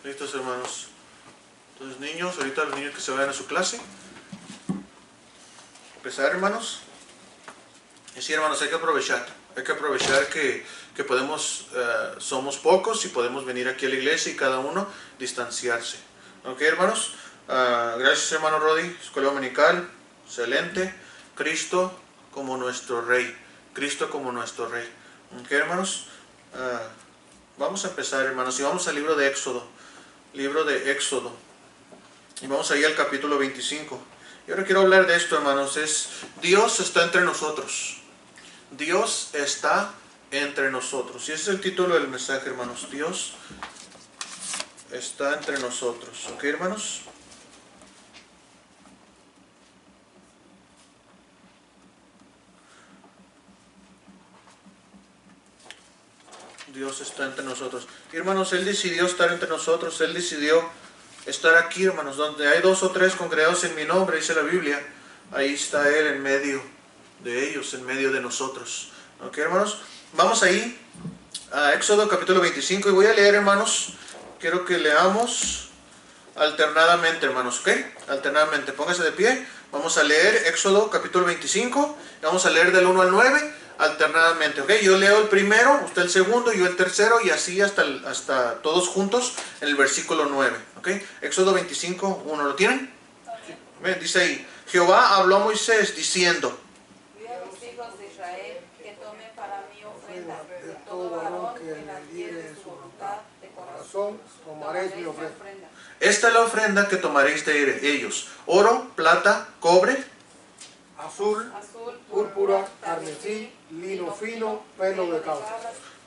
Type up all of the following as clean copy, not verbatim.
¿Listos, hermanos? Entonces, niños, ahorita los niños que se vayan a su clase. Empezar, hermanos. Y sí, hermanos, hay que aprovechar. Hay que aprovechar que podemos, somos pocos y podemos venir aquí a la iglesia y cada uno distanciarse. ¿Ok, hermanos? Gracias, hermano Rodi. Escuela dominical, excelente. Cristo como nuestro Rey. Cristo como nuestro Rey. ¿Ok, hermanos? Vamos a empezar, hermanos, y vamos al libro de Éxodo. Libro de Éxodo. Y vamos ahí al capítulo 25. Y ahora quiero hablar de esto, hermanos. Dios está entre nosotros. Dios está entre nosotros. Y ese es el título del mensaje, hermanos. Dios está entre nosotros. ¿Ok, hermanos? Dios está entre nosotros. Y, hermanos, Él decidió estar entre nosotros. Él decidió estar aquí, hermanos. Donde hay 2 o 3 congregados en mi nombre, dice la Biblia, ahí está Él en medio de ellos, en medio de nosotros. ¿Ok, hermanos? Vamos ahí a Éxodo capítulo 25 y voy a leer, hermanos. Quiero que leamos alternadamente, hermanos. ¿Ok? Alternadamente. Póngase de pie. Vamos a leer Éxodo capítulo 25. Y vamos a leer del 1 al 9. Alternadamente, ¿ok? Yo leo el primero, usted el segundo, yo el tercero y así hasta todos juntos en el versículo 9, ¿ok? Éxodo 25, 1, ¿lo tienen? Sí. Dice ahí, Jehová habló a Moisés diciendo: Di a los hijos de Israel que tomen para mí ofrenda, de todo varón que la diere en su voluntad de corazón, tomaréis mi ofrenda. Esta es la ofrenda que tomaréis de ellos: oro, plata, cobre, azul, púrpura, carmesí, lino fino, pelo de cabra,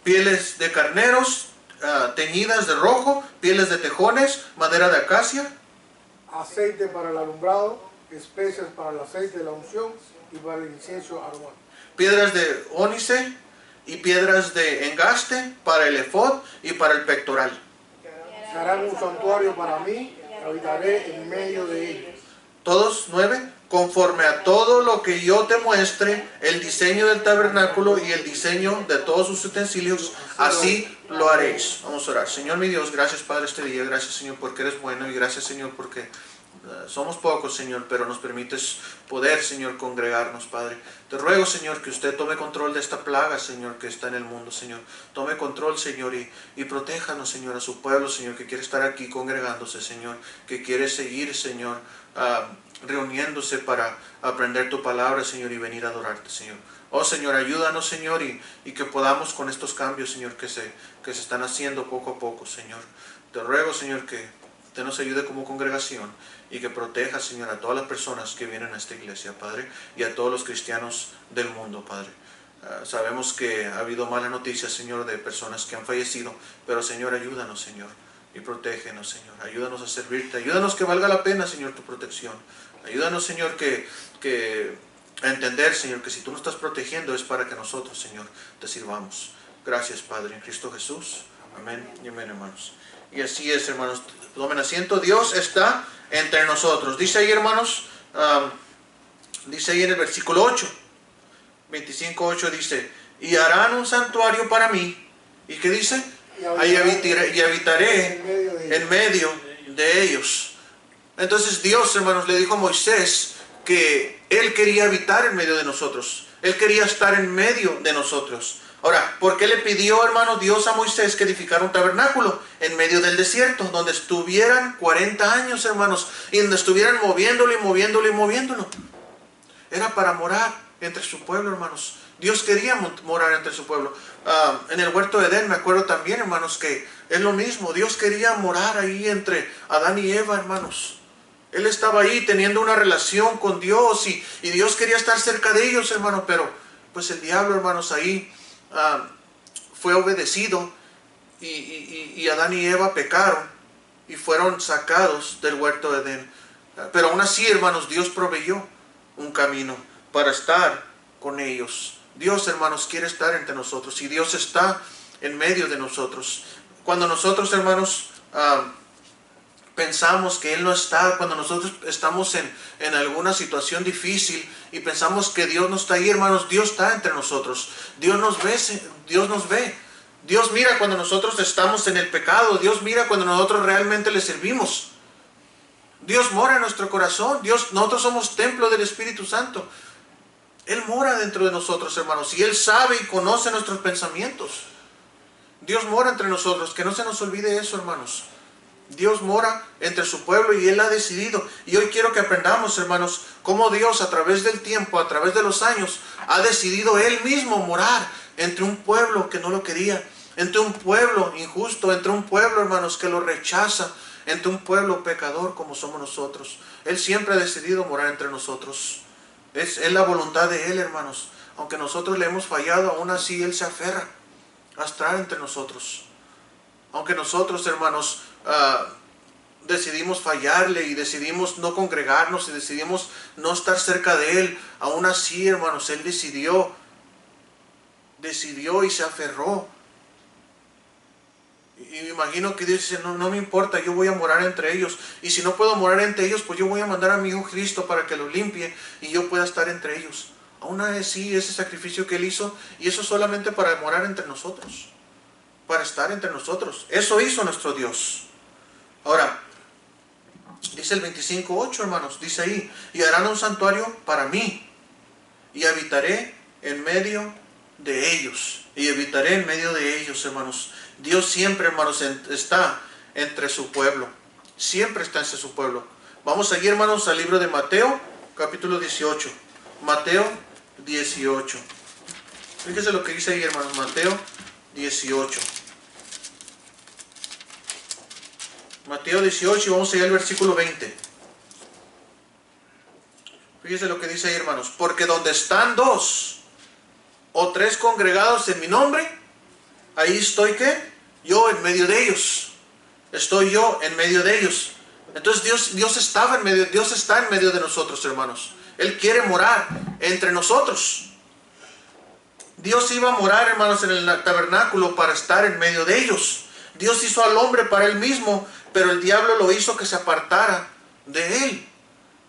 pieles de carneros teñidas de rojo, pieles de tejones, madera de acacia, aceite para el alumbrado, especias para el aceite de la unción y para el incienso aromático, piedras de ónice y piedras de engaste para el efod y para el pectoral. Se harán un santuario para mí, habitaré en medio de ellos. Todos 9, conforme a todo lo que yo te muestre, el diseño del tabernáculo y el diseño de todos sus utensilios, así lo haréis. Vamos a orar. Señor mi Dios, gracias Padre este día, gracias Señor porque eres bueno y gracias Señor porque somos pocos, Señor, pero nos permites poder, Señor, congregarnos, Padre. Te ruego, Señor, que usted tome control de esta plaga, Señor, que está en el mundo, Señor. Tome control, Señor, y protéjanos, Señor, a su pueblo, Señor, que quiere estar aquí congregándose, Señor, que quiere seguir, Señor, reuniéndose para aprender tu palabra, Señor, y venir a adorarte, Señor. Oh, Señor, ayúdanos, Señor, y que podamos con estos cambios, Señor, que se están haciendo poco a poco, Señor. Te ruego, Señor, que usted nos ayude como congregación y que proteja, Señor, a todas las personas que vienen a esta iglesia, Padre, y a todos los cristianos del mundo, Padre. Sabemos que ha habido malas noticias, Señor, de personas que han fallecido, pero, Señor, ayúdanos, Señor, y protégenos, Señor. Ayúdanos a servirte, ayúdanos que valga la pena, Señor, tu protección. Ayúdanos, Señor, a entender, Señor, que si tú nos estás protegiendo es para que nosotros, Señor, te sirvamos. Gracias, Padre, en Cristo Jesús. Amén y amén, hermanos. Y así es, hermanos. Tomen asiento. Dios está entre nosotros. Dice ahí, hermanos, dice ahí en el versículo 8, 25:8 dice: y harán un santuario para mí. ¿Y qué dice? Ahí habitaré en medio de ellos. Entonces Dios, hermanos, le dijo a Moisés que Él quería habitar en medio de nosotros. Él quería estar en medio de nosotros. Ahora, ¿por qué le pidió, hermano, Dios a Moisés que edificara un tabernáculo en medio del desierto, donde estuvieran 40 años, hermanos, y donde estuvieran moviéndolo y moviéndolo y moviéndolo? Era para morar entre su pueblo, hermanos. Dios quería morar entre su pueblo. En el huerto de Edén, me acuerdo también, hermanos, que es lo mismo. Dios quería morar ahí entre Adán y Eva, hermanos. Él estaba ahí teniendo una relación con Dios y Dios quería estar cerca de ellos, hermanos, pero pues el diablo, hermanos, ahí fue obedecido y Adán y Eva pecaron y fueron sacados del huerto de Edén. Pero aún así, hermanos, Dios proveyó un camino para estar con ellos. Dios, hermanos, quiere estar entre nosotros y Dios está en medio de nosotros. Cuando nosotros, hermanos, pensamos que Él no está, cuando nosotros estamos en alguna situación difícil y pensamos que Dios no está ahí, hermanos, Dios está entre nosotros. Dios nos ve, Dios mira cuando nosotros estamos en el pecado. Dios mira cuando nosotros realmente le servimos. Dios mora en nuestro corazón. Nosotros somos templo del Espíritu Santo. Él mora dentro de nosotros, hermanos. Y Él sabe y conoce nuestros pensamientos. Dios mora entre nosotros. Que no se nos olvide eso, hermanos. Dios mora entre su pueblo y Él ha decidido. Y hoy quiero que aprendamos, hermanos, cómo Dios a través del tiempo, a través de los años, ha decidido Él mismo morar entre un pueblo que no lo quería. Entre un pueblo injusto, entre un pueblo, hermanos, que lo rechaza. Entre un pueblo pecador como somos nosotros. Él siempre ha decidido morar entre nosotros. Es la voluntad de Él, hermanos. Aunque nosotros le hemos fallado, aún así Él se aferra a estar entre nosotros. Aunque nosotros, hermanos, decidimos fallarle y decidimos no congregarnos y decidimos no estar cerca de Él, aún así, hermanos, Él decidió y se aferró. Y me imagino que Dios dice, no me importa, yo voy a morar entre ellos. Y si no puedo morar entre ellos, pues yo voy a mandar a mi Hijo Cristo para que los limpie y yo pueda estar entre ellos. Aún así, ese sacrificio que Él hizo, y eso solamente para morar entre nosotros, para estar entre nosotros. Eso hizo nuestro Dios. Ahora, dice el 25:8, hermanos, dice ahí, y harán un santuario para mí, y habitaré en medio de ellos. Y habitaré en medio de ellos, hermanos. Dios siempre, hermanos, está entre su pueblo. Siempre está entre su pueblo. Vamos allí, hermanos, al libro de Mateo, capítulo 18. Mateo 18. Fíjense lo que dice ahí, hermanos. Mateo 18. Mateo 18 y vamos allá al versículo 20. Fíjense lo que dice ahí, hermanos. Porque donde están 2 o 3 congregados en mi nombre, ahí estoy, ¿qué? Yo en medio de ellos. Estoy yo en medio de ellos. Entonces Dios está en medio de nosotros, hermanos. Él quiere morar entre nosotros. Dios iba a morar, hermanos, en el tabernáculo para estar en medio de ellos. Dios hizo al hombre para Él mismo, pero el diablo lo hizo que se apartara de Él.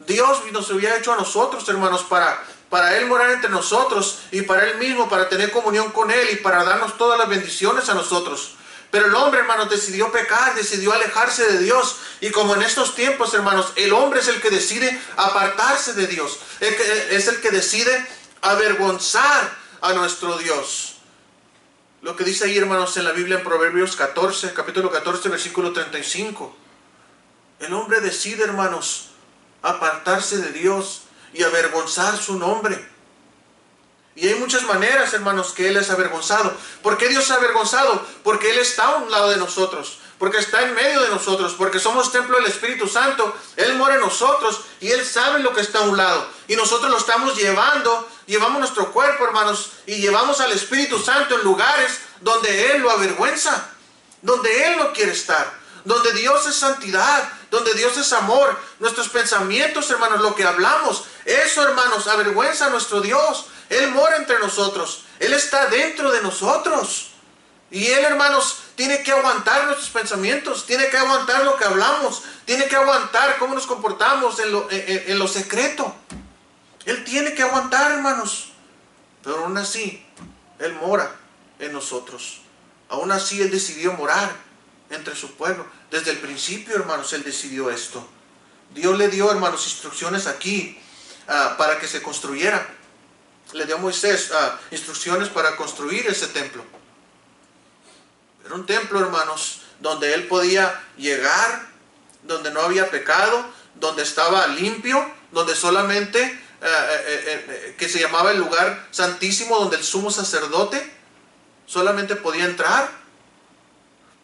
Dios nos había hecho a nosotros, hermanos, para Él morar entre nosotros y para Él mismo, para tener comunión con Él y para darnos todas las bendiciones a nosotros. Pero el hombre, hermanos, decidió pecar, decidió alejarse de Dios. Y como en estos tiempos, hermanos, el hombre es el que decide apartarse de Dios. Es el que decide avergonzar a nuestro Dios. Lo que dice ahí, hermanos, en la Biblia en Proverbios 14, capítulo 14, versículo 35. El hombre decide, hermanos, apartarse de Dios y avergonzar su nombre. Y hay muchas maneras, hermanos, que Él es avergonzado. ¿Por qué Dios es avergonzado? Porque Él está a un lado de nosotros, porque está en medio de nosotros, porque somos templo del Espíritu Santo. Él mora en nosotros y Él sabe lo que está a un lado. Y nosotros lo estamos llevamos nuestro cuerpo, hermanos, y llevamos al Espíritu Santo en lugares donde Él lo avergüenza, donde Él no quiere estar, donde Dios es santidad, donde Dios es amor. Nuestros pensamientos, hermanos, lo que hablamos, eso, hermanos, avergüenza a nuestro Dios. Él mora entre nosotros. Él está dentro de nosotros. Y Él, hermanos, tiene que aguantar nuestros pensamientos. Tiene que aguantar lo que hablamos. Tiene que aguantar cómo nos comportamos en lo secreto. Él tiene que aguantar, hermanos. Pero aún así, Él mora en nosotros. Aún así, Él decidió morar entre su pueblo. Desde el principio, hermanos, Él decidió esto. Dios le dio, hermanos, instrucciones aquí para que se construyera. Le dio a Moisés instrucciones para construir ese templo. Era un templo, hermanos, donde él podía llegar, donde no había pecado, donde estaba limpio, donde solamente, que se llamaba el lugar santísimo, donde el sumo sacerdote solamente podía entrar.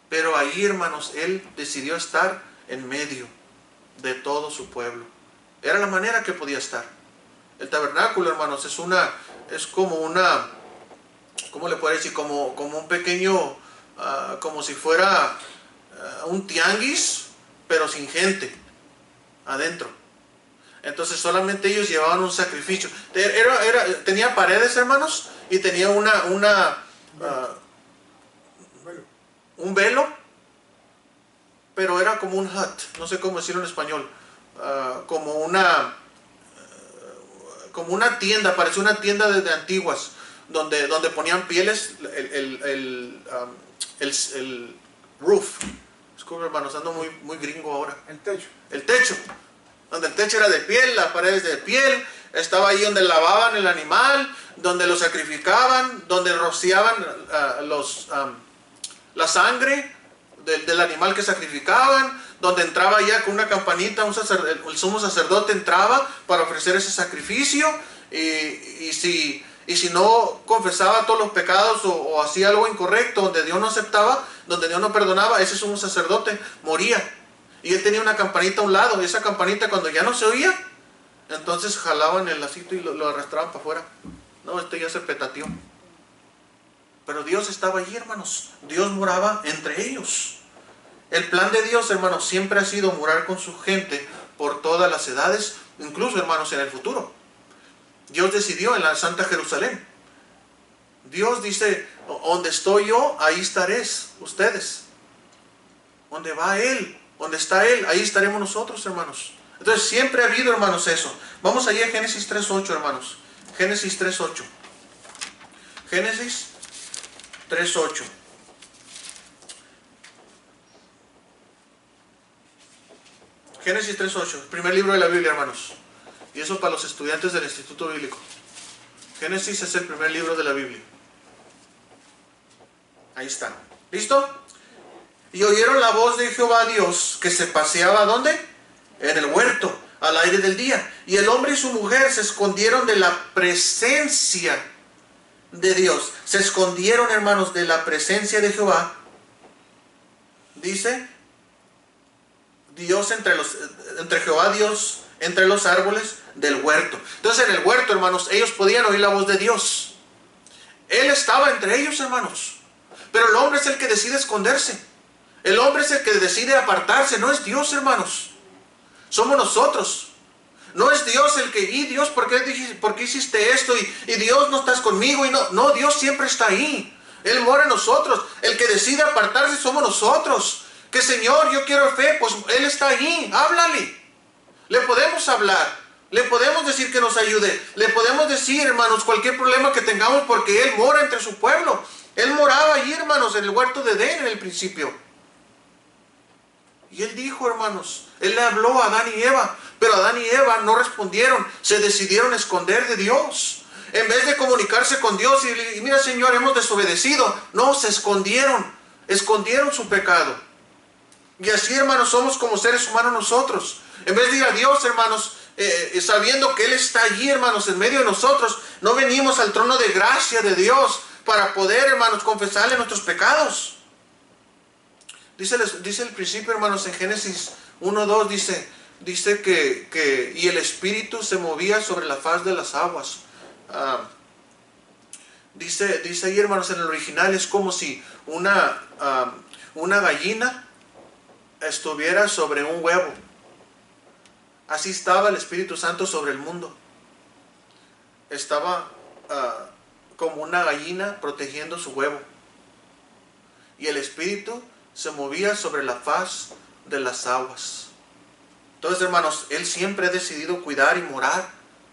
Pero ahí, hermanos, él decidió estar en medio de todo su pueblo. Era la manera que podía estar. El tabernáculo, hermanos, es como una, ¿cómo le puedo decir? Como un pequeño, como si fuera un tianguis, pero sin gente adentro. Entonces solamente ellos llevaban un sacrificio. Tenía paredes, hermanos, y tenía un velo, pero era como un hut, no sé cómo decirlo en español, como una tienda, parecía una tienda de antiguas, donde ponían pieles, el roof. Disculpe, hermanos, ando muy gringo ahora. El techo. El techo. Donde el techo era de piel, las paredes de piel. Estaba ahí donde lavaban el animal, donde lo sacrificaban, donde rociaban la sangre del animal que sacrificaban, donde entraba ya con una campanita, el sumo sacerdote entraba para ofrecer ese sacrificio, y si no confesaba todos los pecados o hacía algo incorrecto, donde Dios no aceptaba, donde Dios no perdonaba, ese sumo sacerdote moría. Y él tenía una campanita a un lado, y esa campanita cuando ya no se oía, entonces jalaban el lacito y lo arrastraban para afuera. No, esto ya se petateó. Pero Dios estaba allí, hermanos. Dios moraba entre ellos. El plan de Dios, hermanos, siempre ha sido morar con su gente por todas las edades, incluso, hermanos, en el futuro. Dios decidió en la Santa Jerusalén. Dios dice, donde estoy yo, ahí estaréis ustedes. Donde va Él, donde está Él, ahí estaremos nosotros, hermanos. Entonces siempre ha habido, hermanos, eso. Vamos allá a Génesis 3.8, hermanos. Génesis 3.8. Génesis 3.8. Génesis 3.8, primer libro de la Biblia, hermanos. Y eso para los estudiantes del Instituto Bíblico. Génesis es el primer libro de la Biblia. Ahí está. ¿Listo? Y oyeron la voz de Jehová Dios, que se paseaba, ¿dónde? En el huerto, al aire del día. Y el hombre y su mujer se escondieron de la presencia de Dios. Se escondieron, hermanos, de la presencia de Jehová. Dice, Dios entre Jehová Dios, entre los árboles del huerto. Entonces en el huerto, hermanos, ellos podían oír la voz de Dios. Él estaba entre ellos, hermanos. Pero el hombre es el que decide esconderse. El hombre es el que decide apartarse. No es Dios, hermanos. Somos nosotros. No es Dios el que, y Dios, ¿por qué hiciste esto? Y Dios, no estás conmigo. Y no, Dios siempre está ahí. Él mora en nosotros. El que decide apartarse somos nosotros. Que Señor, yo quiero fe, pues Él está ahí. Háblale. Le podemos hablar. Le podemos decir que nos ayude. Le podemos decir, hermanos, cualquier problema que tengamos, porque Él mora entre su pueblo. Él moraba allí, hermanos, en el huerto de Edén en el principio. Y Él dijo, hermanos, Él le habló a Adán y Eva, pero Adán y Eva no respondieron, se decidieron esconder de Dios. En vez de comunicarse con Dios y mira, Señor, hemos desobedecido, no, se escondieron su pecado. Y así, hermanos, somos como seres humanos nosotros. En vez de ir a Dios, hermanos, sabiendo que Él está allí, hermanos, en medio de nosotros, no venimos al trono de gracia de Dios para poder, hermanos, confesarle nuestros pecados. Dice el principio, hermanos, en Génesis 1:2, dice que y el Espíritu se movía sobre la faz de las aguas. Dice ahí, hermanos, en el original es como si una gallina estuviera sobre un huevo. Así estaba el Espíritu Santo sobre el mundo. Estaba como una gallina protegiendo su huevo. Y el Espíritu se movía sobre la faz de las aguas. Entonces, hermanos, Él siempre ha decidido cuidar y morar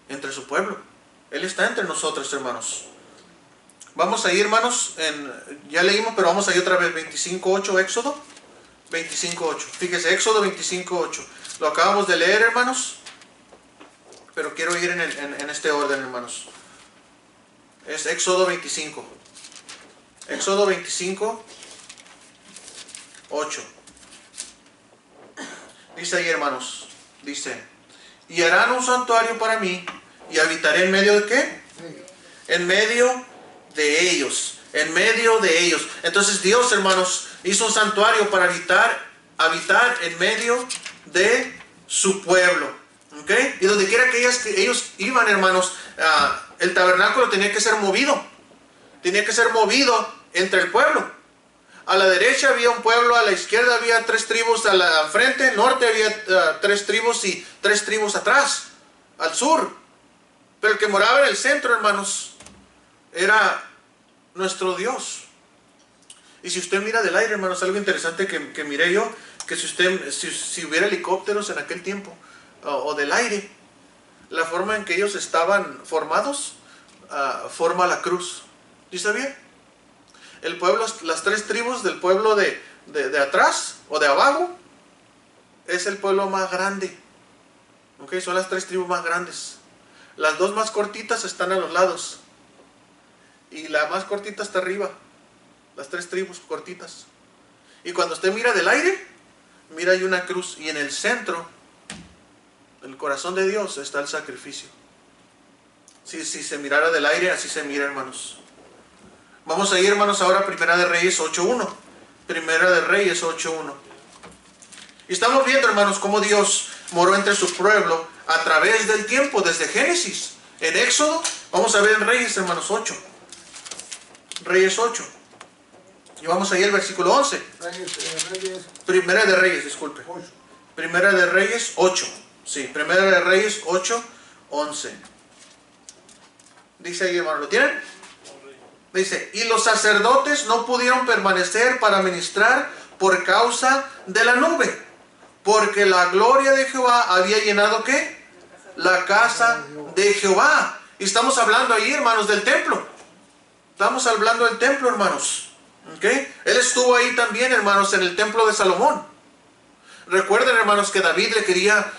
entre su pueblo. Él está entre nosotros, hermanos. Vamos a ir, hermanos, ya leímos, pero vamos a ir otra vez, 25:8, Éxodo 25:8. Fíjese, Éxodo 25:8. Lo acabamos de leer, hermanos, pero quiero ir en este orden, hermanos. Es Éxodo 25. Éxodo 25:8. Dice ahí, hermanos, dice, y harán un santuario para mí, y habitaré en medio de ¿qué? En medio de ellos. En medio de ellos. Entonces Dios, hermanos, hizo un santuario para habitar en medio de su pueblo. ¿Ok? Y donde quiera que ellos iban, hermanos, el tabernáculo tenía que ser movido. Tenía que ser movido entre el pueblo. A la derecha había un pueblo, a la izquierda había 3 tribus, al frente, norte había 3 tribus y 3 tribus atrás, al sur. Pero el que moraba en el centro, hermanos, era nuestro Dios. Y si usted mira del aire, hermanos, algo interesante que miré yo, que si hubiera helicópteros en aquel tiempo, o del aire, la forma en que ellos estaban formados, forma la cruz. ¿Sí sabía? el pueblo, las 3 tribus del pueblo de atrás o de abajo, es el pueblo más grande. ¿Ok? Son las 3 tribus más grandes. Las 2 más cortitas están a los lados. Y la más cortita está arriba. Las 3 tribus cortitas. Y cuando usted mira del aire, mira hay una cruz. Y en el centro, el corazón de Dios, está el sacrificio. Si se mirara del aire, así se mira, hermanos. Vamos a ir, hermanos, ahora a Primera de Reyes 8.1. Primera de Reyes 8.1. Y estamos viendo, hermanos, cómo Dios moró entre su pueblo a través del tiempo, desde Génesis. En Éxodo, vamos a ver en Reyes, hermanos, 8. Reyes 8. Y vamos a ir al versículo 11. Primera de Reyes, disculpe. Primera de Reyes 8. Sí, Primera de Reyes 8, 11. Dice ahí, hermano, ¿lo tienen? Dice, y los sacerdotes no pudieron permanecer para ministrar por causa de la nube, porque la gloria de Jehová había llenado, ¿qué? La casa de Jehová. Y estamos hablando ahí, hermanos, del templo. Estamos hablando del templo, hermanos. ¿Okay? Él estuvo ahí también, hermanos, en el templo de Salomón. Recuerden, hermanos, que David le quería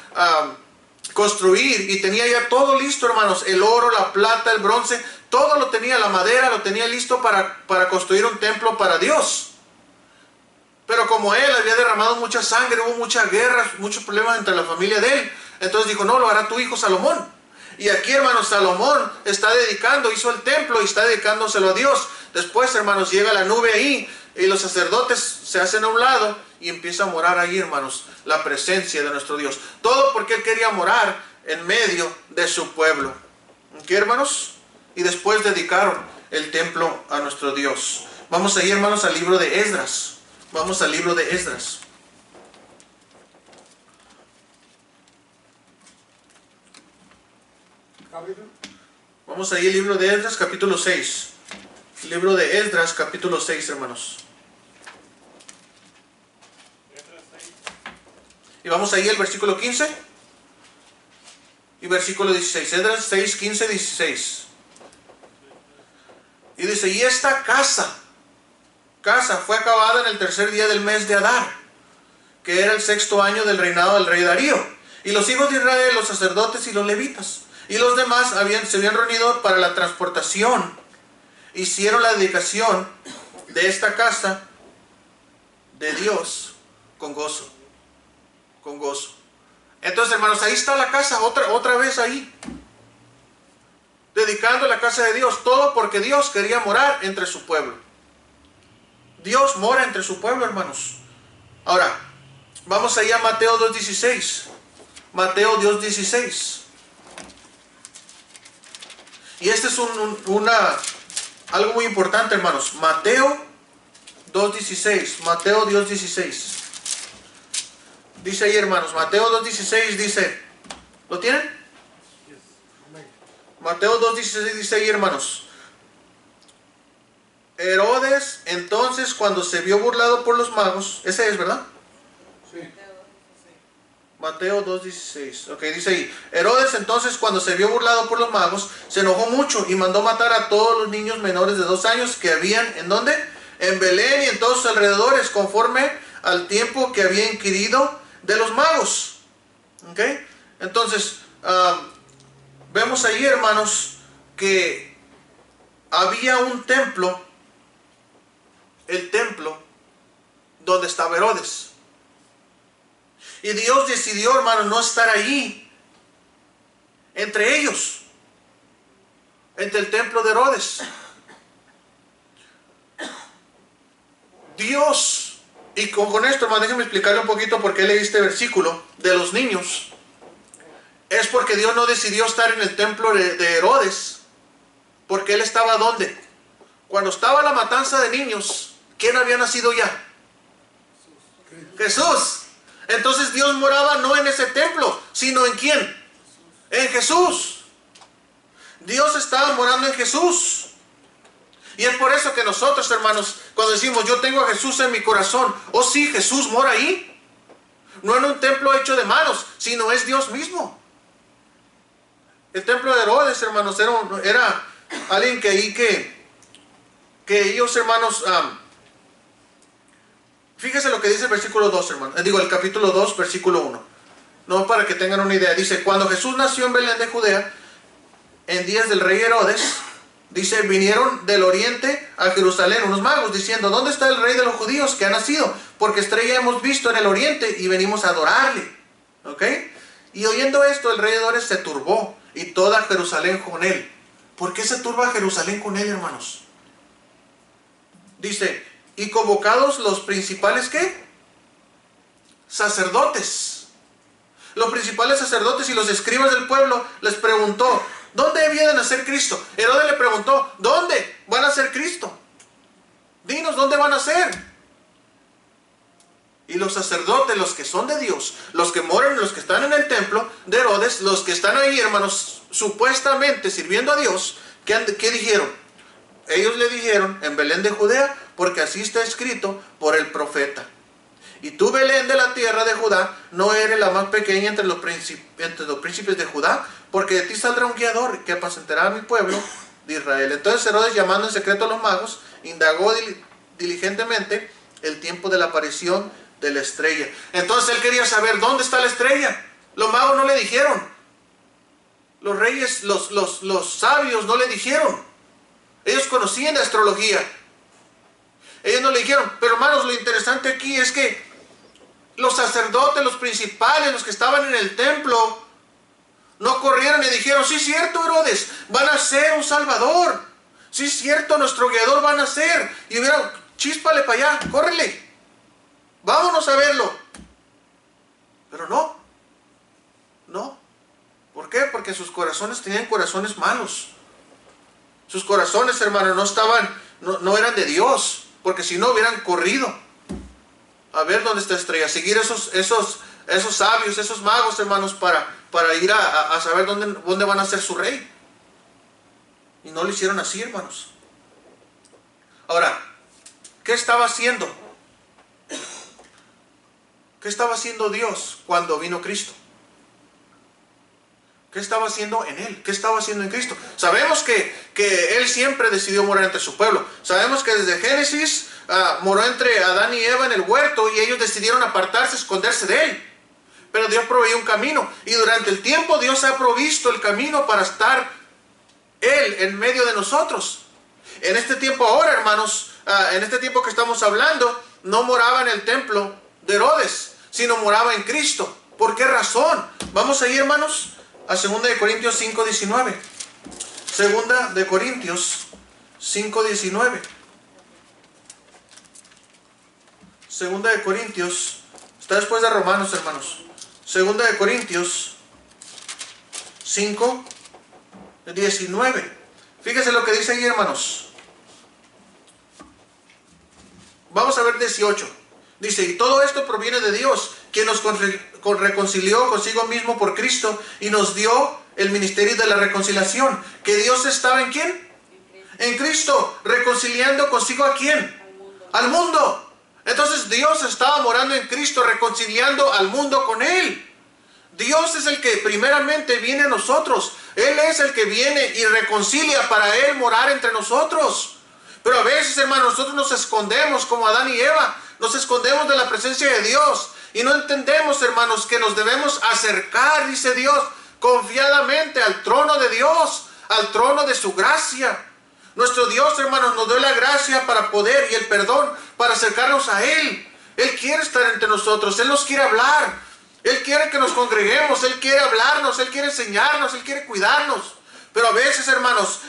construir y tenía ya todo listo, hermanos. El oro, la plata, el bronce, todo lo tenía, la madera, lo tenía listo para construir un templo para Dios. Pero como él había derramado mucha sangre, hubo muchas guerras, muchos problemas entre la familia de él. Entonces dijo, no, lo hará tu hijo Salomón. Y aquí, hermanos, Salomón está dedicando, hizo el templo y está dedicándoselo a Dios. Después, hermanos, llega la nube ahí y los sacerdotes se hacen a un lado y empieza a morar ahí, hermanos, la presencia de nuestro Dios. Todo porque él quería morar en medio de su pueblo. ¿Qué, hermanos? Y después dedicaron el templo a nuestro Dios. Vamos a ir, hermanos, al libro de Esdras. Vamos al libro de Esdras. Vamos a ir al libro de Esdras, capítulo 6. Libro de Esdras, capítulo 6, hermanos. Y vamos a ir al versículo 15 y versículo 16. Esdras 6, 15, 16. Y dice, y esta casa fue acabada en el 3er día del mes de Adar, que era el 6º año del reinado del rey Darío. Y los hijos de Israel, los sacerdotes y los levitas, y los demás se habían reunido para la transportación. Hicieron la dedicación de esta casa de Dios con gozo. Con gozo. Entonces, hermanos, ahí está la casa, otra vez ahí. Dedicando la casa de Dios. Todo porque Dios quería morar entre su pueblo. Dios mora entre su pueblo, hermanos. Algo vamos allá a Mateo 2.16. Mateo 2.16. Y este es algo muy importante, hermanos. Mateo 2.16. Mateo 2.16. Dice ahí, hermanos. Mateo 2.16 dice. ¿Lo tienen? Mateo 2.16 dice ahí, hermanos. Herodes, entonces, cuando se vio burlado por los magos. Ese es, ¿verdad? Sí. Mateo 2.16. Ok, dice ahí. Herodes, entonces, cuando se vio burlado por los magos, se enojó mucho y mandó matar a todos los niños menores de 2 años que habían, ¿en dónde? En Belén y en todos sus alrededores, conforme al tiempo que había inquirido de los magos. Ok, entonces, vemos ahí, hermanos, que había un templo, el templo donde estaba Herodes. Y Dios decidió, hermanos, no estar allí entre ellos, entre el templo de Herodes. Dios, y con esto, hermano, déjenme explicarle un poquito por qué leí este versículo de los niños. Es porque Dios no decidió estar en el templo de Herodes, porque él estaba ¿dónde? Cuando estaba la matanza de niños, ¿quién había nacido ya? Jesús. Entonces Dios moraba no en ese templo, sino ¿en quién? En Jesús. Dios estaba morando en Jesús. Y es por eso que nosotros, hermanos, cuando decimos yo tengo a Jesús en mi corazón, oh sí, Jesús mora ahí. No en un templo hecho de manos, sino es Dios mismo. El templo de Herodes, hermanos, era alguien que que ellos, hermanos, fíjese lo que dice el versículo 2, hermanos. Digo, el capítulo 2, versículo 1. No, para que tengan una idea. Dice, cuando Jesús nació en Belén de Judea, en días del rey Herodes, dice, vinieron del oriente a Jerusalén unos magos diciendo, ¿dónde está el rey de los judíos que ha nacido? Porque estrella hemos visto en el oriente y venimos a adorarle. ¿Ok? Y oyendo esto, el rey Herodes se turbó y toda Jerusalén con él. ¿Por qué se turba Jerusalén con él, hermanos? Dice, y convocados los principales, ¿qué? Sacerdotes. Los principales sacerdotes y los escribas del pueblo les preguntó, ¿dónde había de nacer Cristo? Herodes le preguntó, ¿dónde van a ser Cristo? Dinos, ¿dónde van a ser? Y los sacerdotes, los que son de Dios, los que moran, los que están en el templo de Herodes, los que están ahí, hermanos, supuestamente sirviendo a Dios, ¿qué dijeron? Ellos le dijeron, en Belén de Judea, porque así está escrito por el profeta. Y tú, Belén de la tierra de Judá, no eres la más pequeña entre los príncipes de Judá, porque de ti saldrá un guiador que apacentará a mi pueblo de Israel. Entonces Herodes, llamando en secreto a los magos, indagó diligentemente el tiempo de la aparición de la estrella. Entonces él quería saber dónde está la estrella. Los magos no le dijeron. Los reyes, los sabios no le dijeron. Ellos conocían de astrología. Ellos no le dijeron. Pero hermanos, lo interesante aquí es que los sacerdotes, los principales, los que estaban en el templo, no corrieron y dijeron, sí es cierto, Herodes, van a ser un salvador. Sí es cierto, nuestro guiador va a nacer. Y hubieran, chíspale para allá, córrele. Vámonos a verlo. Pero no. ¿Por qué? Porque sus corazones tenían corazones malos. Sus corazones, hermanos, no eran de Dios. Porque si no hubieran corrido a ver dónde está la estrella. Seguir esos sabios, esos magos, hermanos, para ir a saber dónde van a ser su rey. Y no lo hicieron así, hermanos. Ahora, ¿qué estaba haciendo? ¿Qué estaba haciendo Dios cuando vino Cristo? ¿Qué estaba haciendo en Él? ¿Qué estaba haciendo en Cristo? Sabemos que Él siempre decidió morar entre su pueblo. Sabemos que desde Génesis moró entre Adán y Eva en el huerto y ellos decidieron apartarse, esconderse de Él. Pero Dios proveyó un camino y durante el tiempo Dios ha provisto el camino para estar Él en medio de nosotros. En este tiempo ahora, hermanos, en este tiempo que estamos hablando, no moraba en el templo de Herodes, sino moraba en Cristo. ¿Por qué razón? Vamos ahí, hermanos, a 2 de Corintios 5:19. 2 de Corintios 5:19. 2 de Corintios, está después de Romanos, hermanos. 2 de Corintios 5:19. Fíjese lo que dice ahí, hermanos. Vamos a ver 18. Dice, y todo esto proviene de Dios, quien nos reconcilió consigo mismo por Cristo y nos dio el ministerio de la reconciliación. ¿Que Dios estaba en quién? En Cristo. ¿Reconciliando consigo a quién? Al mundo. Entonces Dios estaba morando en Cristo, reconciliando al mundo con Él. Dios es el que primeramente viene a nosotros. Él es el que viene y reconcilia para Él morar entre nosotros. Pero a veces, hermanos, nosotros nos escondemos como Adán y Eva. Nos escondemos de la presencia de Dios. Y no entendemos, hermanos, que nos debemos acercar, dice Dios, confiadamente al trono de Dios, al trono de su gracia. Nuestro Dios, hermanos, nos dio la gracia para poder y el perdón para acercarnos a Él. Él quiere estar entre nosotros. Él nos quiere hablar. Él quiere que nos congreguemos. Él quiere hablarnos. Él quiere enseñarnos. Él quiere cuidarnos. Pero a veces, hermanos,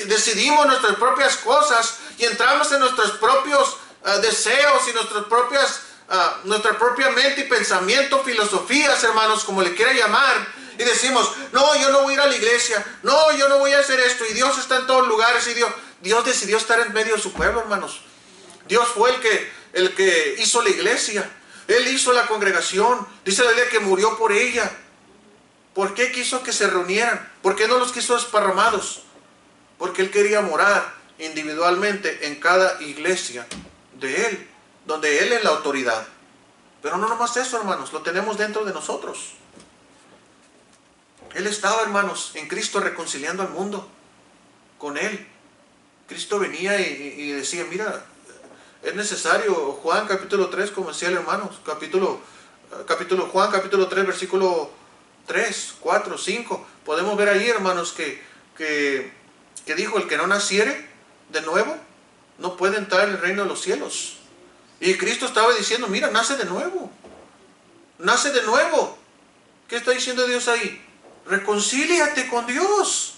decidimos nuestras propias cosas y entramos en nuestros propios deseos y nuestra propia mente y pensamiento, filosofías, hermanos, como le quiera llamar, y decimos, no, yo no voy a ir a la iglesia, no, yo no voy a hacer esto, y Dios está en todos lugares, y Dios decidió estar en medio de su pueblo, hermanos. Dios fue el que hizo la iglesia. Él hizo la congregación. Dice la Biblia que murió por ella. ¿Por qué quiso que se reunieran? ¿Por qué no los quiso esparramados? Porque Él quería morar individualmente en cada iglesia de Él, donde Él es la autoridad. Pero no nomás eso, hermanos, lo tenemos dentro de nosotros. Él estaba, hermanos, en Cristo reconciliando al mundo con Él. Cristo venía y decía, mira, es necesario, Juan capítulo 3, como decía el hermano, Juan capítulo 3, versículo 3, 4, 5, podemos ver ahí, hermanos, que dijo, el que no naciere de nuevo, no puede entrar en el reino de los cielos. Y Cristo estaba diciendo, mira, nace de nuevo. Nace de nuevo. ¿Qué está diciendo Dios ahí? Reconcíliate con Dios.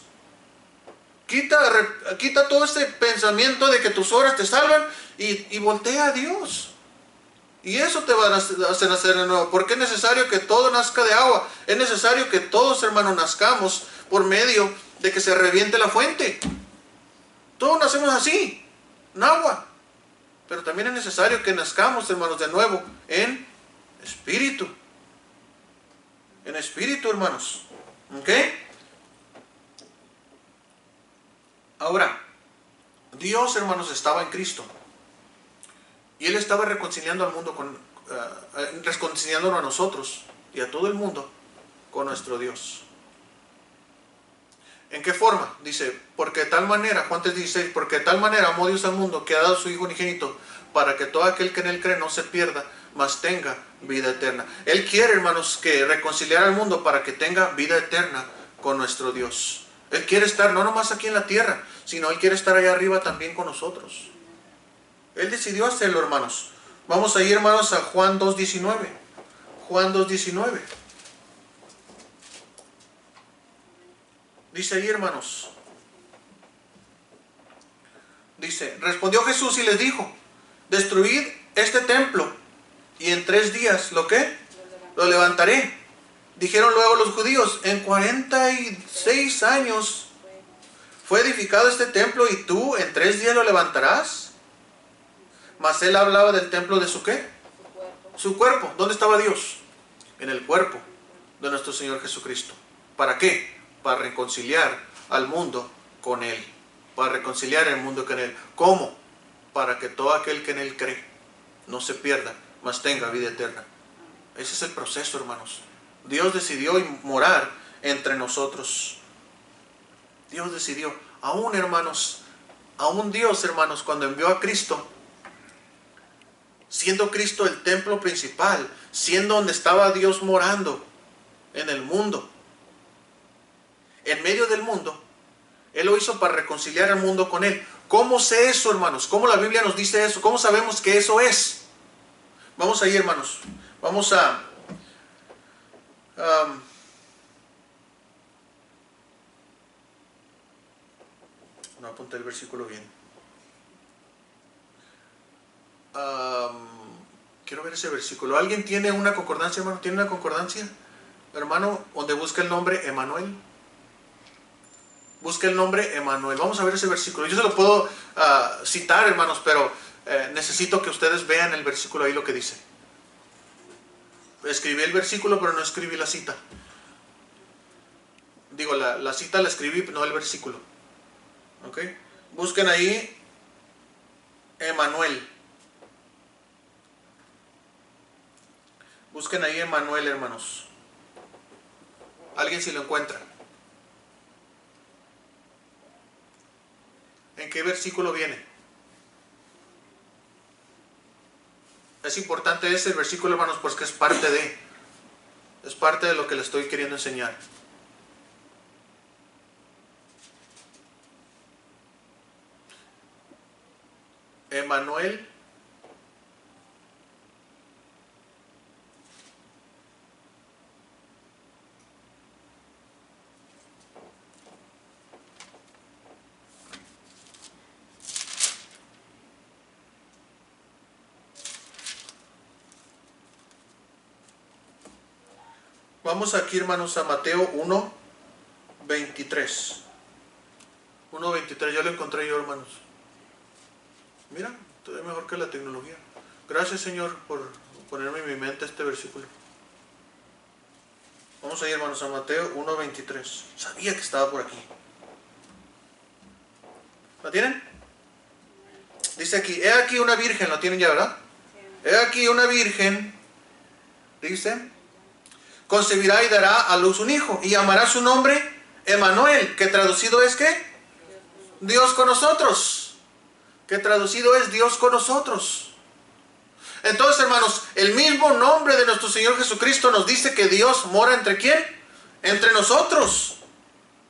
Quita todo ese pensamiento de que tus obras te salvan y voltea a Dios. Y eso te va a hacer nacer de nuevo. Porque es necesario que todo nazca de agua. Es necesario que todos, hermanos, nazcamos por medio de que se reviente la fuente. Todos nacemos así, en agua. Pero también es necesario que nazcamos, hermanos, de nuevo en espíritu. En espíritu, hermanos. ¿Ok? Ahora, Dios, hermanos, estaba en Cristo. Y Él estaba reconciliando al mundo reconciliándonos a nosotros y a todo el mundo con nuestro Dios. ¿En qué forma? Dice, porque de tal manera, Juan 3:16, porque de tal manera amó Dios al mundo que ha dado a su Hijo unigénito, para que todo aquel que en Él cree no se pierda, mas tenga vida eterna. Él quiere, hermanos, que reconciliar al mundo para que tenga vida eterna con nuestro Dios. Él quiere estar no nomás aquí en la tierra, sino Él quiere estar allá arriba también con nosotros. Él decidió hacerlo, hermanos. Vamos a ir, hermanos, a Juan 2:19. Juan 2:19. Dice ahí, hermanos. Dice, respondió Jesús y les dijo, destruid este templo y en 3 días, ¿lo qué? Lo levantaré. Dijeron luego los judíos, en 46 años fue edificado este templo y tú en 3 días lo levantarás. Mas él hablaba del templo de su ¿qué? Su cuerpo. ¿Dónde estaba Dios? En el cuerpo de nuestro Señor Jesucristo. ¿Para qué? Para reconciliar al mundo con Él. Para reconciliar el mundo con Él. ¿Cómo? Para que todo aquel que en Él cree no se pierda, mas tenga vida eterna. Ese es el proceso, hermanos. Dios decidió morar entre nosotros. Dios decidió. Aún, hermanos, aún Dios, hermanos, cuando envió a Cristo, siendo Cristo el templo principal, siendo donde estaba Dios morando en el mundo, en medio del mundo, Él lo hizo para reconciliar al mundo con Él. ¿Cómo sé eso, hermanos? ¿Cómo la Biblia nos dice eso? ¿Cómo sabemos que eso es? Vamos ahí, hermanos. Vamos a... no apunté el versículo bien. Quiero ver ese versículo. ¿Alguien tiene una concordancia, hermano? ¿Tiene una concordancia, hermano, donde busca el nombre Emanuel? Busca el nombre Emanuel. Vamos a ver ese versículo. Yo se lo puedo citar, hermanos, pero necesito que ustedes vean el versículo ahí, lo que dice. Escribí el versículo, pero no escribí la cita. Digo, la cita la escribí, no el versículo. ¿Ok? Busquen ahí Emanuel. Busquen ahí Emanuel, hermanos. Alguien si lo encuentra. ¿En qué versículo viene? Es importante ese versículo, hermanos, porque es parte de lo que les estoy queriendo enseñar. Emanuel. Vamos aquí, hermanos, a Mateo 1:23. 1:23, ya lo encontré yo, hermanos. Mira, todavía mejor que la tecnología. Gracias, Señor, por ponerme en mi mente este versículo. Vamos a ir, hermanos, a Mateo 1:23. Sabía que estaba por aquí. ¿La tienen? Dice aquí, he aquí una virgen, ¿lo tienen ya, verdad? He aquí una virgen, dice, concebirá y dará a luz un hijo, y llamará su nombre Emanuel, que traducido es ¿qué? Dios con nosotros. que traducido es Dios con nosotros. Entonces, hermanos, el mismo nombre de nuestro Señor Jesucristo nos dice que Dios mora ¿entre quién? Entre nosotros.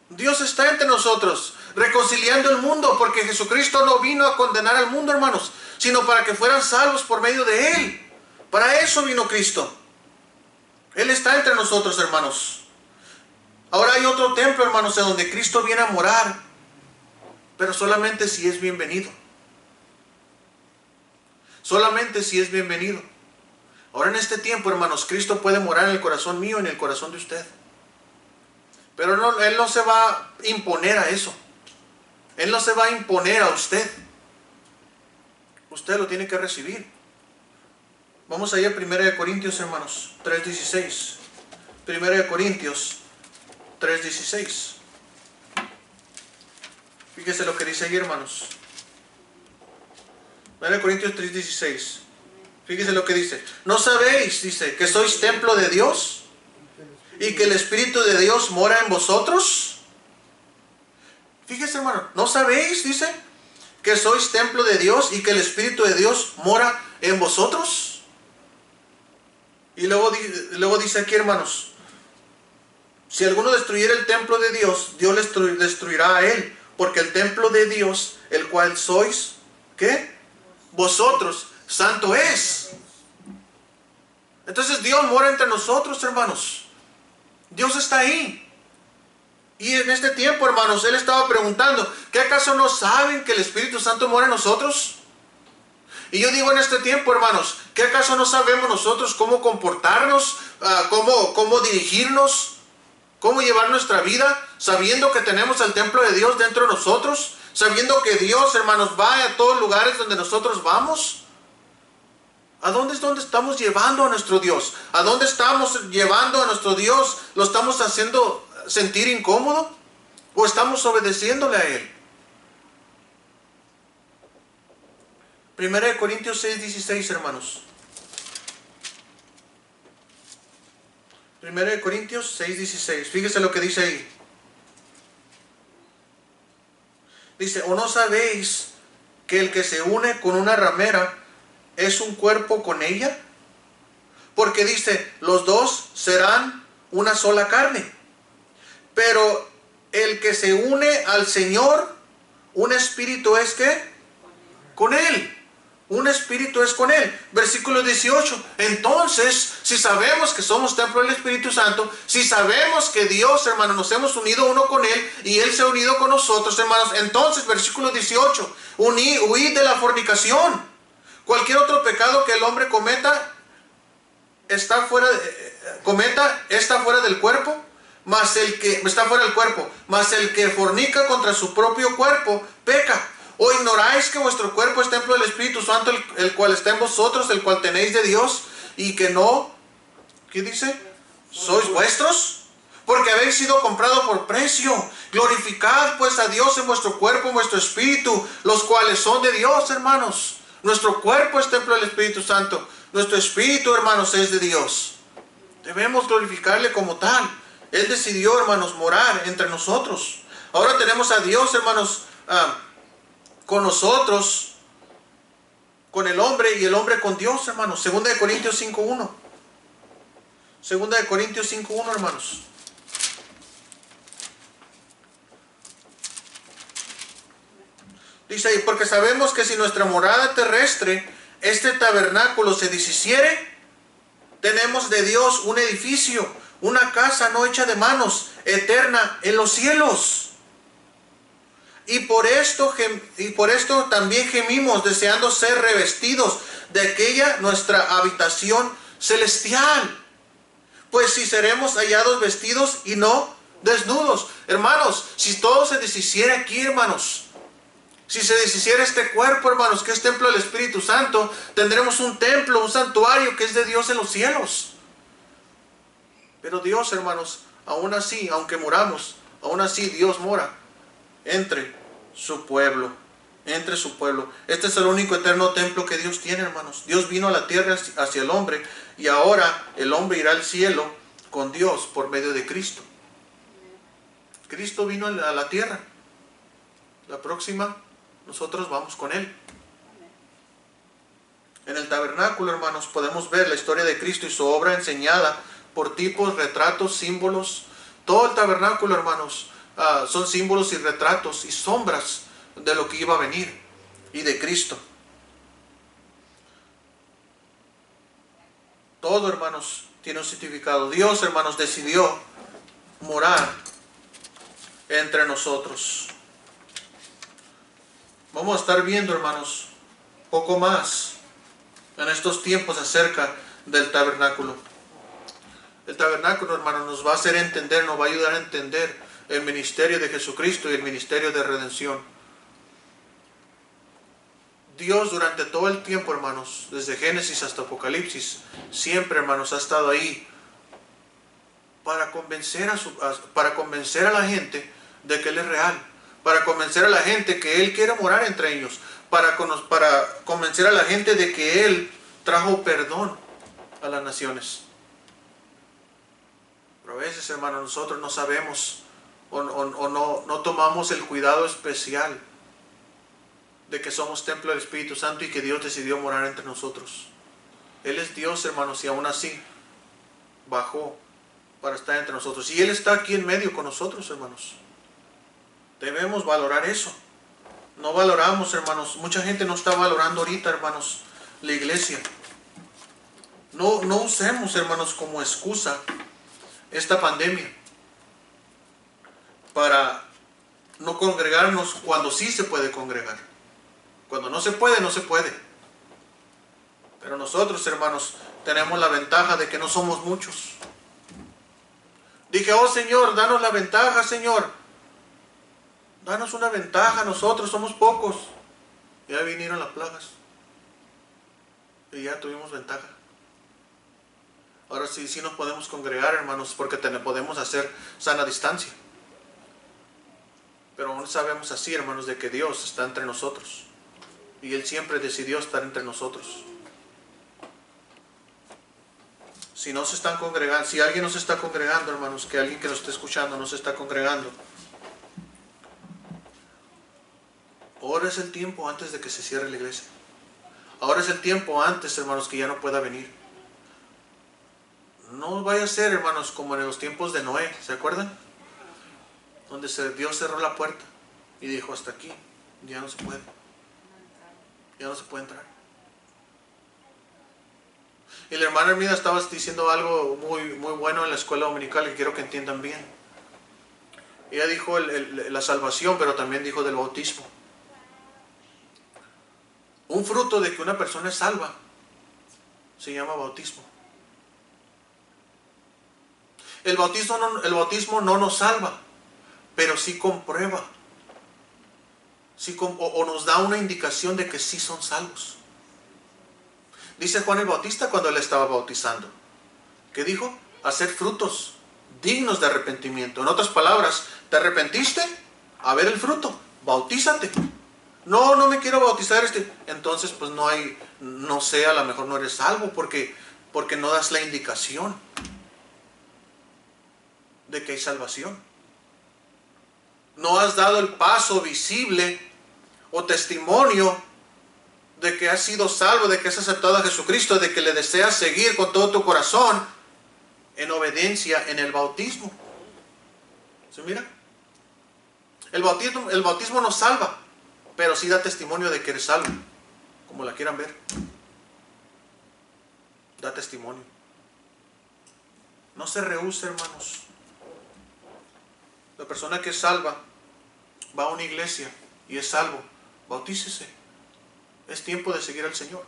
Dios está entre nosotros, reconciliando el mundo, porque Jesucristo no vino a condenar al mundo, hermanos, sino para que fueran salvos por medio de Él. Para eso vino Cristo. Él está entre nosotros, hermanos. Ahora hay otro templo, hermanos, en donde Cristo viene a morar, pero solamente si es bienvenido. Solamente si es bienvenido. Ahora en este tiempo, hermanos, Cristo puede morar en el corazón mío, en el corazón de usted. Pero no, Él no se va a imponer a eso. Él no se va a imponer a usted. Usted lo tiene que recibir. Vamos allá a 1 Corintios, hermanos, 3:16. 1 Corintios 3:16. Fíjese lo que dice ahí, hermanos. 1 Corintios 3:16. Fíjese lo que dice. ¿No sabéis, dice, que sois templo de Dios? ¿Y que el Espíritu de Dios mora en vosotros? Fíjese, hermano. ¿No sabéis, dice, que sois templo de Dios y que el Espíritu de Dios mora en vosotros? Y luego dice aquí, hermanos. Si alguno destruyera el templo de Dios, Dios destruirá a él. Porque el templo de Dios, el cual sois, ¿qué? Vosotros, santo es. Entonces Dios mora entre nosotros, hermanos. Dios está ahí. Y en este tiempo, hermanos, Él estaba preguntando, ¿qué acaso no saben que el Espíritu Santo mora en nosotros? Y yo digo en este tiempo, hermanos, ¿qué acaso no sabemos nosotros cómo comportarnos, cómo dirigirnos, cómo llevar nuestra vida, sabiendo que tenemos el templo de Dios dentro de nosotros, sabiendo que Dios, hermanos, va a todos lugares donde nosotros vamos? ¿A dónde estamos llevando a nuestro Dios? ¿A dónde estamos llevando a nuestro Dios? ¿Lo estamos haciendo sentir incómodo? ¿O estamos obedeciéndole a Él? 1 Corintios 6:16, hermanos. 1 Corintios 6:16. Fíjese lo que dice ahí. Dice, ¿o no sabéis que el que se une con una ramera es un cuerpo con ella? Porque dice, los dos serán una sola carne. Pero el que se une al Señor, un espíritu es ¿qué? Con Él. Un espíritu es con Él. Versículo 18. Entonces, si sabemos que somos templo del Espíritu Santo, si sabemos que Dios, hermanos, nos hemos unido uno con Él y Él se ha unido con nosotros, hermanos, entonces, versículo 18, huid de la fornicación. Cualquier otro pecado que el hombre cometa está fuera del cuerpo, mas el que está fuera del cuerpo, mas el que fornica contra su propio cuerpo peca. ¿O ignoráis que vuestro cuerpo es templo del Espíritu Santo, el cual está en vosotros, el cual tenéis de Dios, y que no, ¿qué dice? ¿Sois vuestros? Porque habéis sido comprado por precio. Glorificad pues a Dios en vuestro cuerpo, en vuestro espíritu, los cuales son de Dios, hermanos. Nuestro cuerpo es templo del Espíritu Santo. Nuestro espíritu, hermanos, es de Dios. Debemos glorificarle como tal. Él decidió, hermanos, morar entre nosotros. Ahora tenemos a Dios, hermanos, con nosotros, con el hombre y el hombre con Dios, hermanos. 2 Corintios 5:1. 2 Corintios 5:1, hermanos. Dice ahí, porque sabemos que si nuestra morada terrestre, este tabernáculo, se deshiciere, tenemos de Dios un edificio, una casa no hecha de manos, eterna en los cielos. Y por esto también gemimos, deseando ser revestidos de aquella nuestra habitación celestial. Pues si seremos hallados vestidos y no desnudos. Hermanos, si todo se deshiciera aquí, hermanos, si se deshiciera este cuerpo, hermanos, que es templo del Espíritu Santo, tendremos un templo, un santuario que es de Dios en los cielos. Pero Dios, hermanos, aún así, aunque muramos, aún así Dios mora entre su pueblo. Entre su pueblo. Este es el único eterno templo que Dios tiene, hermanos. Dios vino a la tierra hacia el hombre, y ahora el hombre irá al cielo con Dios por medio de Cristo. Cristo vino a la tierra. La próxima, nosotros vamos con Él. En el tabernáculo, hermanos, podemos ver la historia de Cristo y su obra enseñada por tipos, retratos, símbolos. Todo el tabernáculo, hermanos, son símbolos y retratos y sombras de lo que iba a venir y de Cristo. Todo, hermanos, tiene un significado. Dios, hermanos, decidió morar entre nosotros. Vamos a estar viendo, hermanos, poco más en estos tiempos acerca del tabernáculo. El tabernáculo, hermanos, nos va a hacer entender, nos va a ayudar a entender el ministerio de Jesucristo y el ministerio de redención. Dios durante todo el tiempo, hermanos, desde Génesis hasta Apocalipsis, siempre, hermanos, ha estado ahí para convencer a la gente de que Él es real, para convencer a la gente que Él quiere morar entre ellos, para convencer a la gente de que Él trajo perdón a las naciones. Pero a veces, hermanos, nosotros no sabemos o no tomamos el cuidado especial de que somos templo del Espíritu Santo y que Dios decidió morar entre nosotros. Él es Dios, hermanos, y aún así bajó para estar entre nosotros. Y Él está aquí en medio con nosotros, hermanos. Debemos valorar eso. No valoramos, hermanos. Mucha gente no está valorando ahorita, hermanos, la iglesia. No usemos, hermanos, como excusa esta pandemia para no congregarnos cuando sí se puede congregar. Cuando no se puede, no se puede. Pero nosotros, hermanos, tenemos la ventaja de que no somos muchos. Dije, oh Señor, danos la ventaja, Señor. Danos una ventaja, nosotros somos pocos. Ya vinieron las plagas. Y ya tuvimos ventaja. Ahora sí nos podemos congregar, hermanos, porque podemos hacer sana distancia. Pero aún sabemos así, hermanos, de que Dios está entre nosotros. Y Él siempre decidió estar entre nosotros. Si no se están congregando, si alguien no se está congregando, hermanos, que alguien que nos esté escuchando no se está congregando, ahora es el tiempo antes de que se cierre la iglesia. Ahora es el tiempo antes, hermanos, que ya no pueda venir. No vaya a ser, hermanos, como en los tiempos de Noé, ¿se acuerdan? Donde Dios cerró la puerta y dijo, hasta aquí, ya no se puede. Ya no se puede entrar. Y la hermana Hermida estaba diciendo algo muy bueno en la escuela dominical que quiero que entiendan bien. Ella dijo la salvación, pero también dijo del bautismo. Un fruto de que una persona es salva se llama bautismo. El bautismo no nos salva, pero sí comprueba. O nos da una indicación de que sí son salvos. Dice Juan el Bautista cuando él estaba bautizando. ¿Qué dijo? Hacer frutos dignos de arrepentimiento. En otras palabras, ¿te arrepentiste? A ver el fruto. Bautízate. No me quiero bautizar. Entonces, pues no sé, a lo mejor no eres salvo porque no das la indicación de que hay salvación. No has dado el paso visible o testimonio de que has sido salvo, de que has aceptado a Jesucristo, de que le deseas seguir con todo tu corazón en obediencia en el bautismo. ¿Se mira? El bautismo no salva, pero sí da testimonio de que eres salvo, como la quieran ver. Da testimonio. No se rehúse, hermanos. La persona que es salva va a una iglesia y es salvo. Bautícese. Es tiempo de seguir al Señor.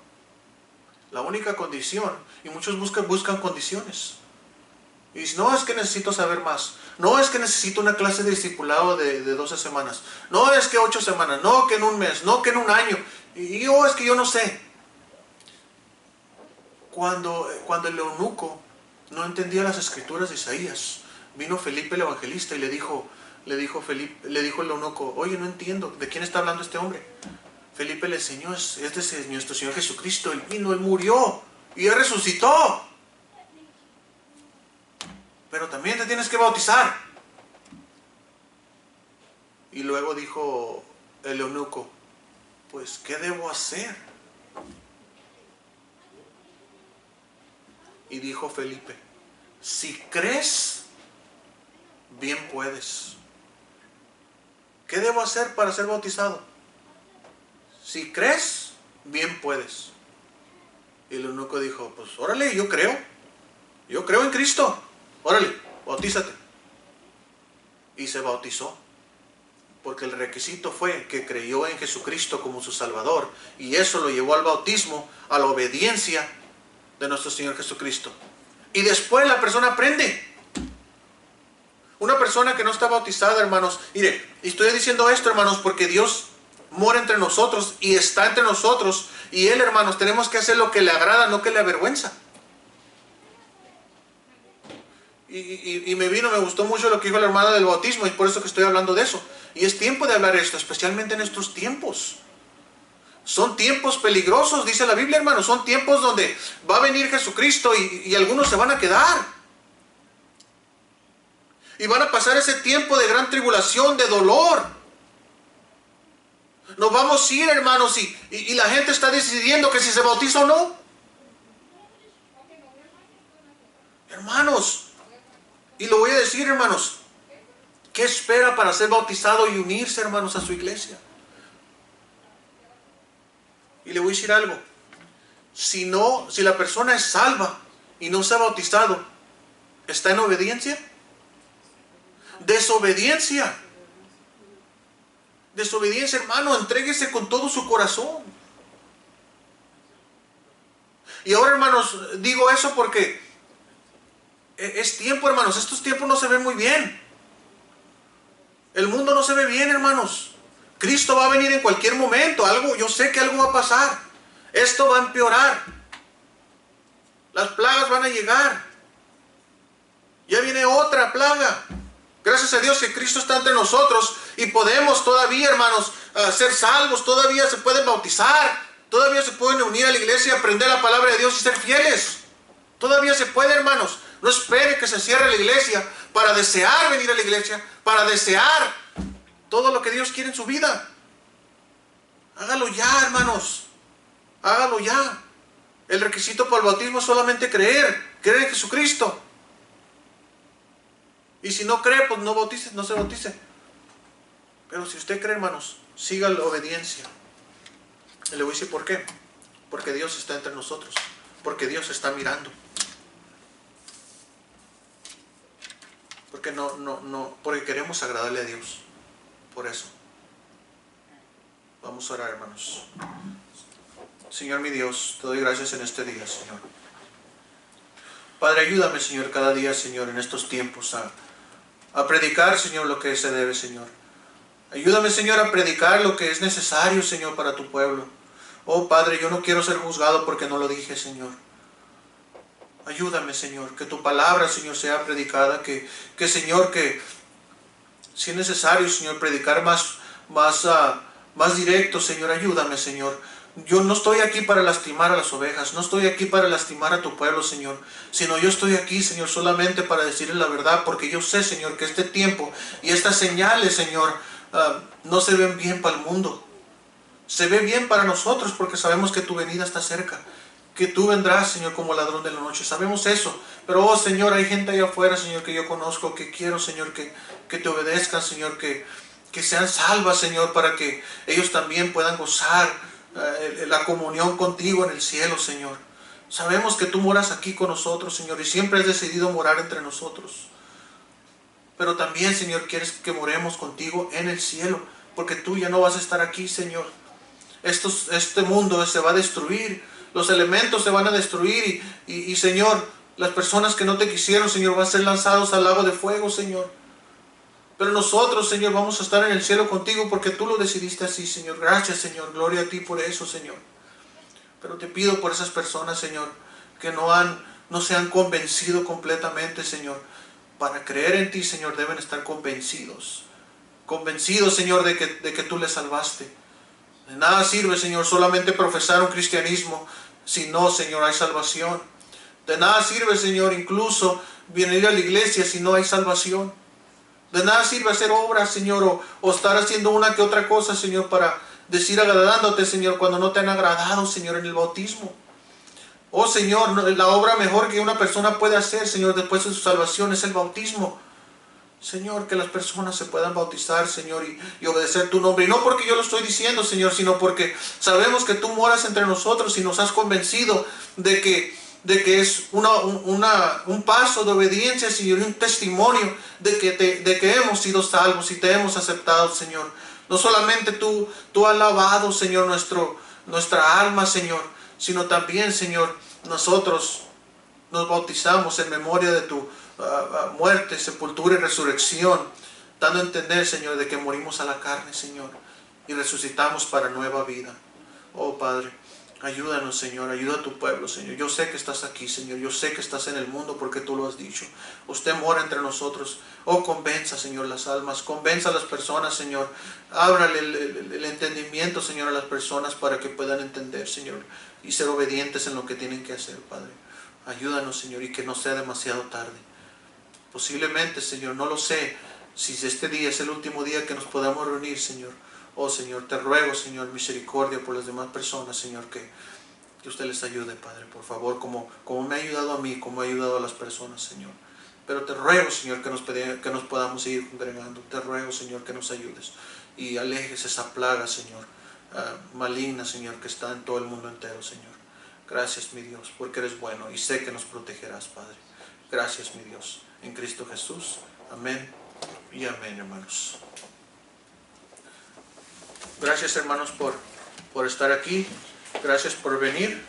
La única condición, y muchos buscan condiciones. Y dicen, no, es que necesito saber más. No, es que necesito una clase de discipulado de 12 semanas. No, es que 8 semanas. No, que en un mes. No, que en un año. Y es que yo no sé. Cuando el eunuco no entendía las escrituras de Isaías, vino Felipe el evangelista y le dijo el eunuco, oye, no entiendo, ¿de quién está hablando este hombre? Felipe le enseñó, es de nuestro Señor Jesucristo. Él vino, Él murió y Él resucitó. Pero también te tienes que bautizar. Y luego dijo el eunuco, pues, ¿qué debo hacer? Y dijo Felipe: si crees, bien puedes. ¿Qué debo hacer para ser bautizado? Si crees, bien puedes. Y el eunuco dijo: pues órale, yo creo en Cristo, órale, bautízate. Y se bautizó, porque el requisito fue que creyó en Jesucristo como su Salvador, y eso lo llevó al bautismo, a la obediencia de nuestro Señor Jesucristo. Y después la persona aprende. Una persona que no está bautizada, hermanos, mire, y estoy diciendo esto, hermanos, porque Dios mora entre nosotros y está entre nosotros, y Él, hermanos, tenemos que hacer lo que le agrada, no que le avergüenza. Y me gustó mucho lo que dijo la hermana del bautismo, y por eso que estoy hablando de eso. Y es tiempo de hablar esto, especialmente en estos tiempos. Son tiempos peligrosos, dice la Biblia, hermanos. Son tiempos donde va a venir Jesucristo y algunos se van a quedar. Y van a pasar ese tiempo de gran tribulación, de dolor. Nos vamos a ir, hermanos, y la gente está decidiendo que si se bautiza o no. Hermanos, y lo voy a decir, hermanos, ¿qué espera para ser bautizado y unirse, hermanos, a su iglesia? Y le voy a decir algo. Si la persona es salva y no se ha bautizado, ¿está en obediencia? Desobediencia. Desobediencia, hermano. Entréguese con todo su corazón. Y ahora, hermanos, digo eso porque es tiempo, hermanos. Estos tiempos no se ven muy bien. El mundo no se ve bien, hermanos. Cristo va a venir en cualquier momento. Yo sé que algo va a pasar. Esto va a empeorar. Las plagas van a llegar. Ya viene otra plaga. Gracias a Dios que Cristo está entre nosotros y podemos todavía, hermanos, ser salvos. Todavía se pueden bautizar. Todavía se pueden unir a la iglesia y aprender la palabra de Dios y ser fieles. Todavía se puede, hermanos. No espere que se cierre la iglesia para desear venir a la iglesia, para desear todo lo que Dios quiere en su vida. Hágalo ya, hermanos. Hágalo ya. El requisito para el bautismo es solamente creer en Jesucristo. Y si no cree, pues no se bautice. Pero si usted cree, hermanos, siga la obediencia. Y le voy a decir por qué. Porque Dios está entre nosotros. Porque Dios está mirando. Porque porque queremos agradarle a Dios. Por eso. Vamos a orar, hermanos. Señor mi Dios, te doy gracias en este día, Señor. Padre, ayúdame, Señor, cada día, Señor, en estos tiempos a predicar, Señor, lo que se debe, Señor. Ayúdame, Señor, a predicar lo que es necesario, Señor, para tu pueblo. Oh, Padre, yo no quiero ser juzgado porque no lo dije, Señor. Ayúdame, Señor, que tu palabra, Señor, sea predicada, que Señor, que si es necesario, Señor, predicar más directo, Señor, ayúdame, Señor. Yo no estoy aquí para lastimar a las ovejas, no estoy aquí para lastimar a tu pueblo, Señor, sino yo estoy aquí, Señor, solamente para decirles la verdad, porque yo sé, Señor, que este tiempo y estas señales, Señor, no se ven bien para el mundo. Se ve bien para nosotros porque sabemos que tu venida está cerca, que tú vendrás, Señor, como ladrón de la noche. Sabemos eso, pero, oh, Señor, hay gente allá afuera, Señor, que yo conozco, que quiero, Señor, que te obedezcan, Señor, que sean salvas, Señor, para que ellos también puedan gozar la comunión contigo en el cielo, Señor. Sabemos que tú moras aquí con nosotros, Señor, y siempre has decidido morar entre nosotros. Pero también, Señor, quieres que moremos contigo en el cielo, porque tú ya no vas a estar aquí, Señor. Este mundo se va a destruir, los elementos se van a destruir y Señor, las personas que no te quisieron, Señor, van a ser lanzados al lago de fuego, Señor. Pero nosotros, Señor, vamos a estar en el cielo contigo porque tú lo decidiste así, Señor. Gracias, Señor. Gloria a ti por eso, Señor. Pero te pido por esas personas, Señor, que no se han convencido completamente, Señor. Para creer en ti, Señor, deben estar convencidos. Convencidos, Señor, de que tú les salvaste. De nada sirve, Señor, solamente profesar un cristianismo si no, Señor, hay salvación. De nada sirve, Señor, incluso venir a la iglesia si no hay salvación. De nada sirve hacer obras, Señor, o estar haciendo una que otra cosa, Señor, para decir agradándote, Señor, cuando no te han agradado, Señor, en el bautismo. Oh Señor, la obra mejor que una persona puede hacer, Señor, después de su salvación es el bautismo. Señor, que las personas se puedan bautizar, Señor, y obedecer tu nombre. Y no porque yo lo estoy diciendo, Señor, sino porque sabemos que tú moras entre nosotros y nos has convencido de que es un paso de obediencia, Señor, y un testimonio de que hemos sido salvos y te hemos aceptado, Señor. No solamente tú has lavado, Señor, nuestra alma, Señor, sino también, Señor, nosotros nos bautizamos en memoria de tu muerte, sepultura y resurrección, dando a entender, Señor, de que morimos a la carne, Señor, y resucitamos para nueva vida. Oh Padre, ayúdanos, Señor, ayuda a tu pueblo, Señor. Yo sé que estás aquí, Señor, yo sé que estás en el mundo porque tú lo has dicho. Usted mora entre nosotros. Oh, convenza, Señor, las almas, convenza a las personas, Señor. Ábrale el entendimiento, Señor, a las personas para que puedan entender, Señor, y ser obedientes en lo que tienen que hacer, Padre. Ayúdanos, Señor, y que no sea demasiado tarde. Posiblemente, Señor, no lo sé, si este día es el último día que nos podamos reunir, Señor. Oh, Señor, te ruego, Señor, misericordia por las demás personas, Señor, que usted les ayude, Padre, por favor, como me ha ayudado a mí, como ha ayudado a las personas, Señor. Pero te ruego, Señor, que nos podamos seguir congregando. Te ruego, Señor, que nos ayudes y alejes esa plaga, Señor, maligna, Señor, que está en todo el mundo entero, Señor. Gracias, mi Dios, porque eres bueno y sé que nos protegerás, Padre. Gracias, mi Dios, en Cristo Jesús. Amén y amén, hermanos. Gracias, hermanos, por estar aquí. Gracias por venir.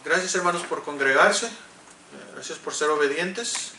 Gracias, hermanos, por congregarse. Gracias por ser obedientes.